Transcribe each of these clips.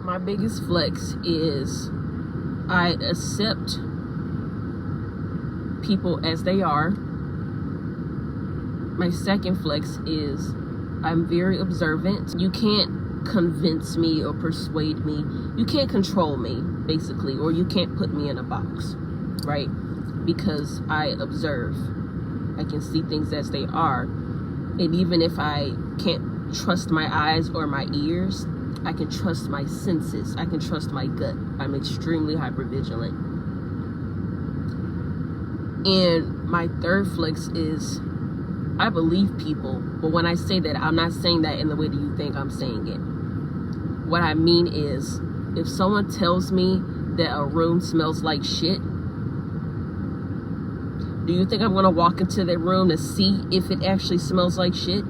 My biggest flex is I accept people as they are. My second flex is I'm very observant. You can't convince me or persuade me. You can't control me, basically, or you can't put me in a box, right? Because I observe. I can see things as they are. And even if I can't trust my eyes or my ears, I can trust my senses. I can trust my gut. I'm extremely hypervigilant. And my third flex is I believe people. But when I say that, I'm not saying that in the way that you think I'm saying it. What I mean is, if someone tells me that a room smells like shit, do you think I'm going to walk into that room to see if it actually smells like shit?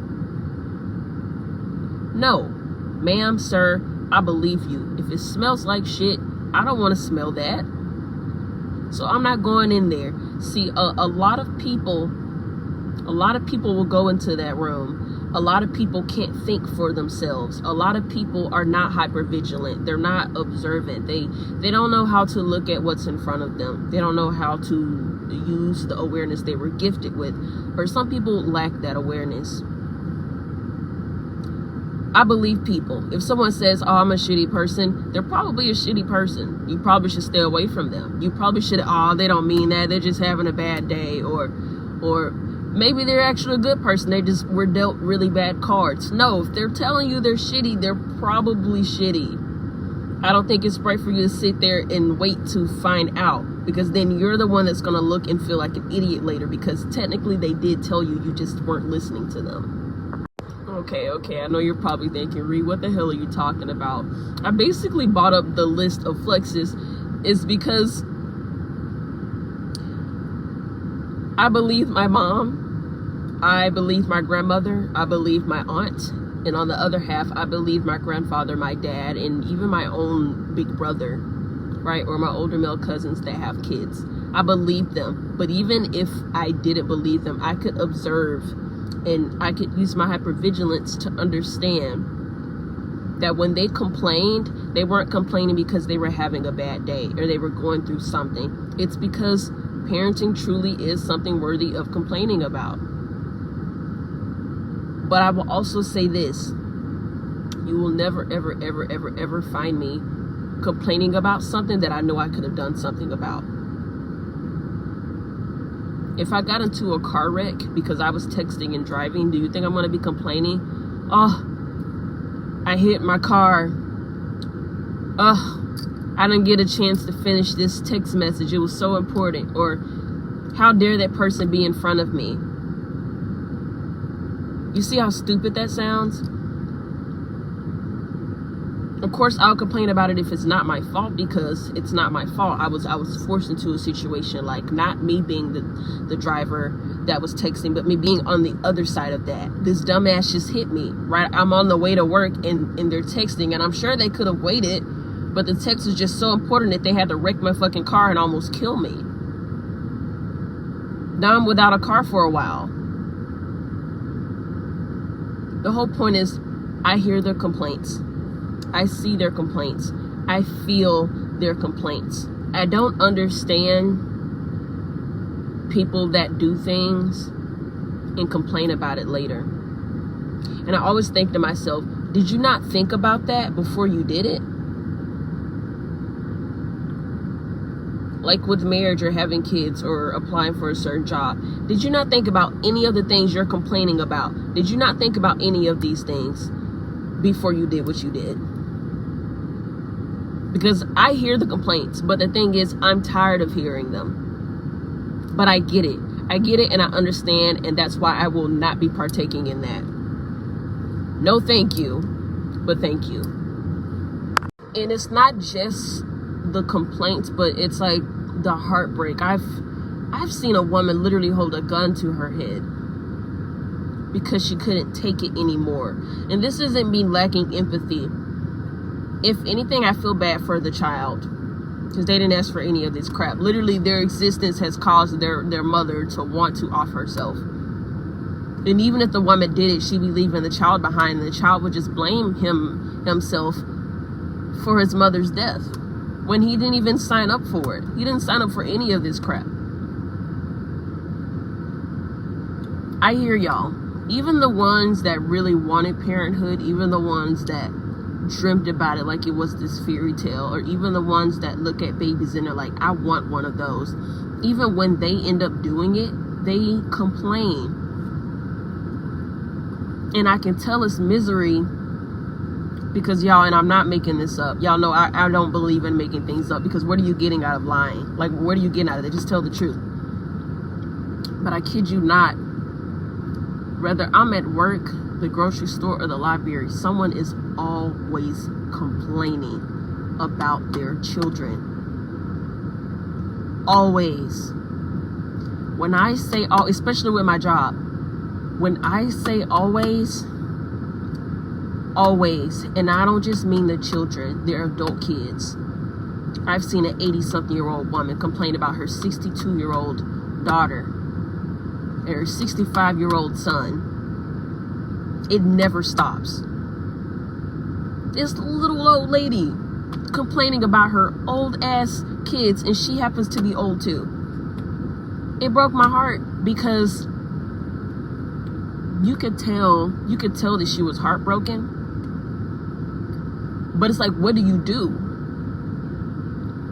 No. Ma'am, sir, I believe you. If it smells like shit, I don't want to smell that. So I'm not going in there. See, a lot of people will go into that room. A lot of people can't think for themselves. A lot of people are not hypervigilant. They're not observant. They don't know how to look at what's in front of them. They don't know how to use the awareness they were gifted with. Or some people lack that awareness. I believe people. If someone says, oh, I'm a shitty person, they're probably a shitty person. You probably should stay away from them. You probably should, oh, they don't mean that. They're just having a bad day. Or maybe they're actually a good person. They just were dealt really bad cards. No, if they're telling you they're shitty, they're probably shitty. I don't think it's right for you to sit there and wait to find out. Because then you're the one that's going to look and feel like an idiot later. Because technically they did tell you, you just weren't listening to them. Okay, I know you're probably thinking, Ree, what the hell are you talking about? I basically brought up the list of flexes is because I believe my mom, I believe my grandmother, I believe my aunt, and on the other half, I believe my grandfather, my dad, and even my own big brother, right? Or my older male cousins that have kids. I believe them. But even if I didn't believe them, I could observe and I could use my hypervigilance to understand that when they complained, they weren't complaining because they were having a bad day or they were going through something. It's because parenting truly is something worthy of complaining about. But I will also say this. You will never, ever, ever, ever, ever find me complaining about something that I know I could have done something about. If I got into a car wreck because I was texting and driving, do you think I'm going to be complaining? Oh, I hit my car. Oh, I didn't get a chance to finish this text message. It was so important. Or, how dare that person be in front of me? You see how stupid that sounds? Of course, I'll complain about it if it's not my fault, because it's not my fault. I was forced into a situation, like not me being the driver that was texting, but me being on the other side of that. This dumbass just hit me, right? I'm on the way to work and they're texting, and I'm sure they could have waited, but the text was just so important that they had to wreck my fucking car and almost kill me. Now I'm without a car for a while. The whole point is, I hear their complaints. I see their complaints. I feel their complaints. I don't understand people that do things and complain about it later. And I always think to myself, did you not think about that before you did it? Like with marriage or having kids or applying for a certain job. Did you not think about any of the things you're complaining about? Did you not think about any of these things before you did what you did? Because I hear the complaints, but the thing is, I'm tired of hearing them. But I get it. I get it and I understand, and that's why I will not be partaking in that. No thank you, but thank you. And it's not just the complaints, but it's like the heartbreak. I've seen a woman literally hold a gun to her head because she couldn't take it anymore. And this isn't me lacking empathy. If anything, I feel bad for the child because they didn't ask for any of this crap. Literally, their existence has caused their mother to want to off herself. And even if the woman did it, she'd be leaving the child behind, and the child would just blame himself for his mother's death when he didn't even sign up for it. He didn't sign up for any of this crap. I hear y'all. Even the ones that really wanted parenthood, even the ones that dreamt about it like it was this fairy tale, or even the ones that look at babies and they're like, I want one of those. Even when they end up doing it, they complain. And I can tell it's misery because y'all, and I'm not making this up. Y'all know I don't believe in making things up, because what are you getting out of lying? Like, what are you getting out of it? Just tell the truth. But I kid you not, whether I'm at work, the grocery store, or the library, someone is always complaining about their children. Always. When I say all, especially with my job, when I say always, and I don't just mean the children, they're adult kids. I've seen an 80-something-year-old woman complain about her 62-year-old daughter and her 65-year-old son. It never stops. This little old lady complaining about her old-ass kids, and she happens to be old too. It broke my heart, because you could tell that she was heartbroken. But it's like, what do you do?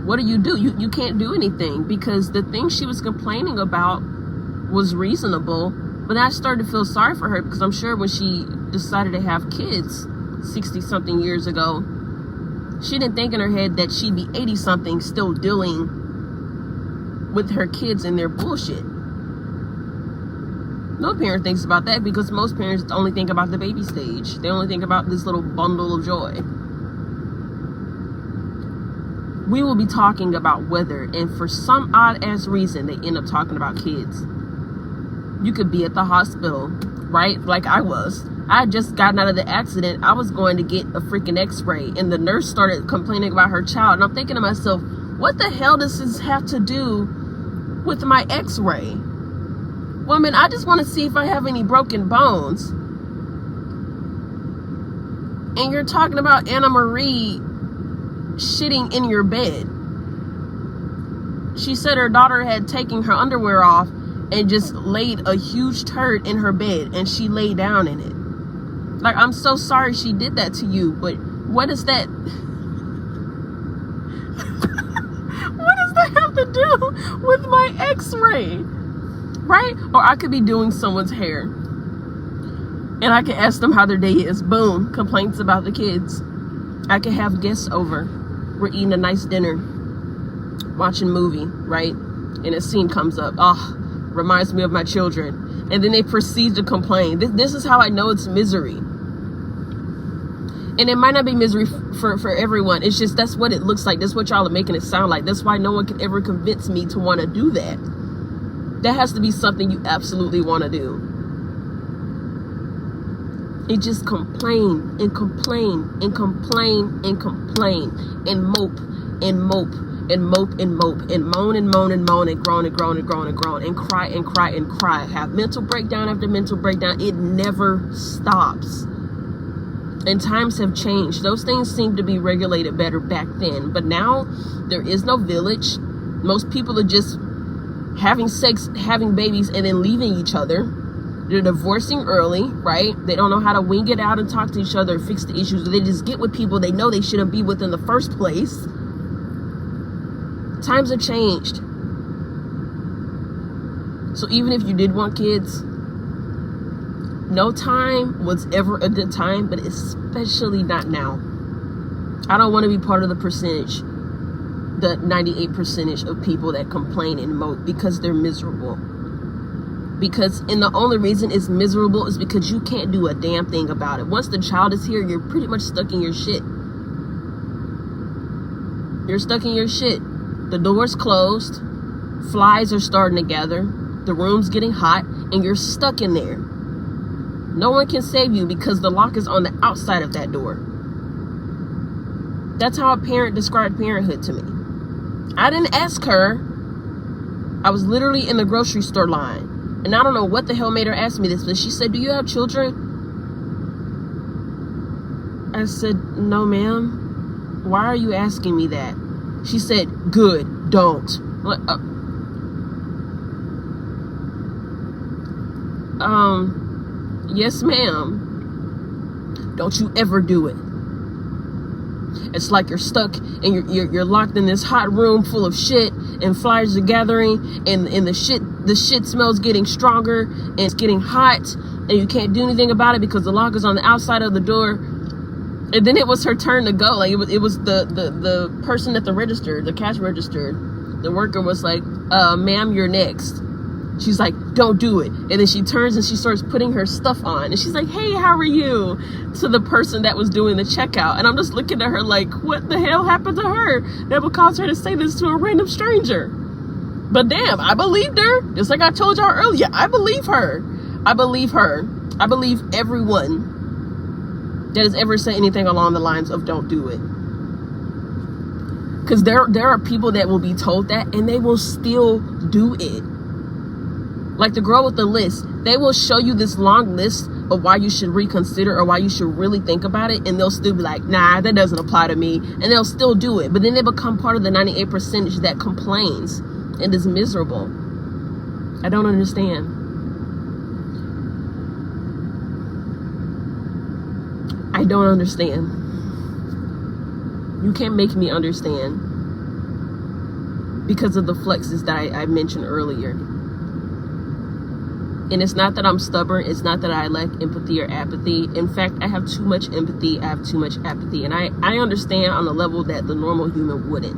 What do? You can't do anything, because the thing she was complaining about was reasonable. But I started to feel sorry for her, because I'm sure when she decided to have kids 60-something years ago, she didn't think in her head that she'd be 80-something still dealing with her kids and their bullshit. No parent thinks about that, because most parents only think about the baby stage. They only think about this little bundle of joy. We will be talking about weather, and for some odd-ass reason, they end up talking about kids. You could be at the hospital, right? Like I was. I had just gotten out of the accident. I was going to get a freaking x-ray, and the nurse started complaining about her child. And I'm thinking to myself, what the hell does this have to do with my x-ray? Woman, I just want to see if I have any broken bones. And you're talking about Anna Marie shitting in your bed. She said her daughter had taken her underwear off and just laid a huge turd in her bed, and she lay down in it. Like, I'm so sorry she did that to you, but what is that? What does that have to do with my x-ray? Right? Or I could be doing someone's hair, and I can ask them how their day is. Boom, complaints about the kids. I could have guests over. We're eating a nice dinner, watching a movie, right? And a scene comes up. Oh, reminds me of my children. And then they proceed to complain. This is how I know it's misery. And it might not be misery for everyone. It's just, that's what it looks like. That's what y'all are making it sound like. That's why no one can ever convince me to want to do that. That has to be something you absolutely want to do. It just complain and complain and complain and complain and mope and mope and mope and mope and moan and moan and moan and groan and groan and groan and groan and cry and cry and cry. Have mental breakdown after mental breakdown. It never stops. And times have changed. Those things seem to be regulated better back then. But now there is no village. Most people are just having sex, having babies, and then leaving each other. They're divorcing early, right? They don't know how to wing it out and talk to each other and fix the issues. They just get with people they know they shouldn't be with in the first place. Times have changed. So even if you did want kids, no time was ever a good time, but especially not now. I don't want to be part of the percentage, the 98% of people that complain and mope because they're miserable. And the only reason it's miserable is because you can't do a damn thing about it. Once the child is here, you're pretty much stuck in your shit. You're stuck in your shit. The door's closed. Flies are starting to gather. The room's getting hot, and you're stuck in there. No one can save you because the lock is on the outside of that door. That's how a parent described parenthood to me. I didn't ask her. I was literally in the grocery store line. And I don't know what the hell made her ask me this, but she said, do you have children? I said, no, ma'am. Why are you asking me that? She said, good, don't. Yes, ma'am. Don't you ever do it. It's like you're stuck and you're locked in this hot room full of shit, and flies are gathering, and the shit smells getting stronger, and it's getting hot, and you can't do anything about it because the lock is on the outside of the door. And then it was her turn to go. Like it was the person at the register, the cash register. The worker was like, ma'am, you're next. She's like, don't do it. And then she turns and she starts putting her stuff on. And she's like, hey, how are you? To the person that was doing the checkout. And I'm just looking at her like, what the hell happened to her that would cause her to say this to a random stranger? But damn, I believed her. Just like I told y'all earlier, I believe her. I believe her. I believe everyone that has ever said anything along the lines of don't do it. Because there are people that will be told that and they will still do it. Like the girl with the list, they will show you this long list of why you should reconsider or why you should really think about it, and they'll still be like, nah, that doesn't apply to me, and they'll still do it. But then they become part of the 98% that complains and is miserable. I don't understand. I don't understand. You can't make me understand because of the flexes that I mentioned earlier. And it's not that I'm stubborn. It's not that I lack empathy or apathy. In fact, I have too much empathy. I have too much apathy. And I understand on a level that the normal human wouldn't.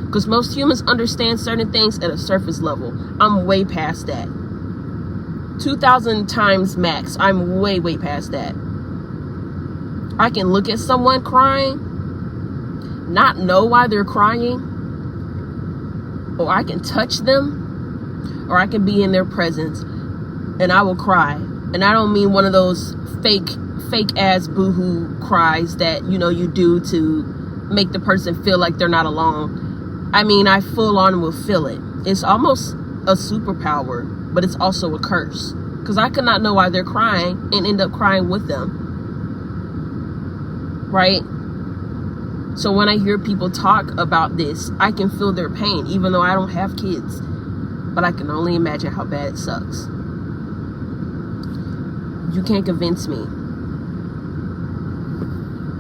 Because most humans understand certain things at a surface level. I'm way past that. 2,000 times max. I'm way, way past that. I can look at someone crying, not know why they're crying, or I can touch them, or I can be in their presence, and I will cry. And I don't mean one of those fake ass boohoo cries that, you know, you do to make the person feel like they're not alone. I mean, I full on will feel it. It's almost a superpower, but it's also a curse. Because I could not know why they're crying and end up crying with them. Right? So when I hear people talk about this, I can feel their pain, even though I don't have kids. But I can only imagine how bad it sucks. You can't convince me.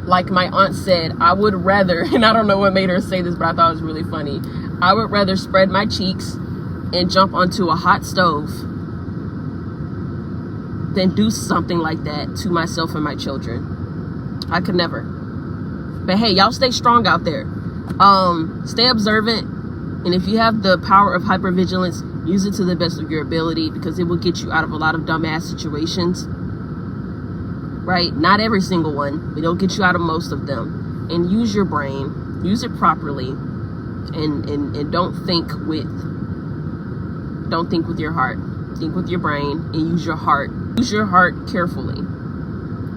Like my aunt said, I would rather, and I don't know what made her say this, but I thought it was really funny. I would rather spread my cheeks and jump onto a hot stove than do something like that to myself and my children. I could never. But hey, y'all stay strong out there. Stay observant. And if you have the power of hypervigilance, use it to the best of your ability, because it will get you out of a lot of dumbass situations. Right? Not every single one, but it'll get you out of most of them. And use your brain. Use it properly. And don't think with your heart. Think with your brain and use your heart. Use your heart carefully.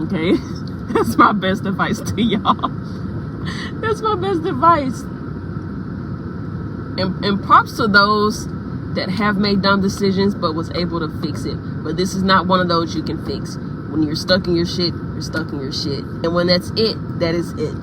Okay? That's my best advice to y'all. That's my best advice. And props to those that have made dumb decisions but was able to fix it. But this is not one of those you can fix. When you're stuck in your shit, you're stuck in your shit. And when that's it, that is it.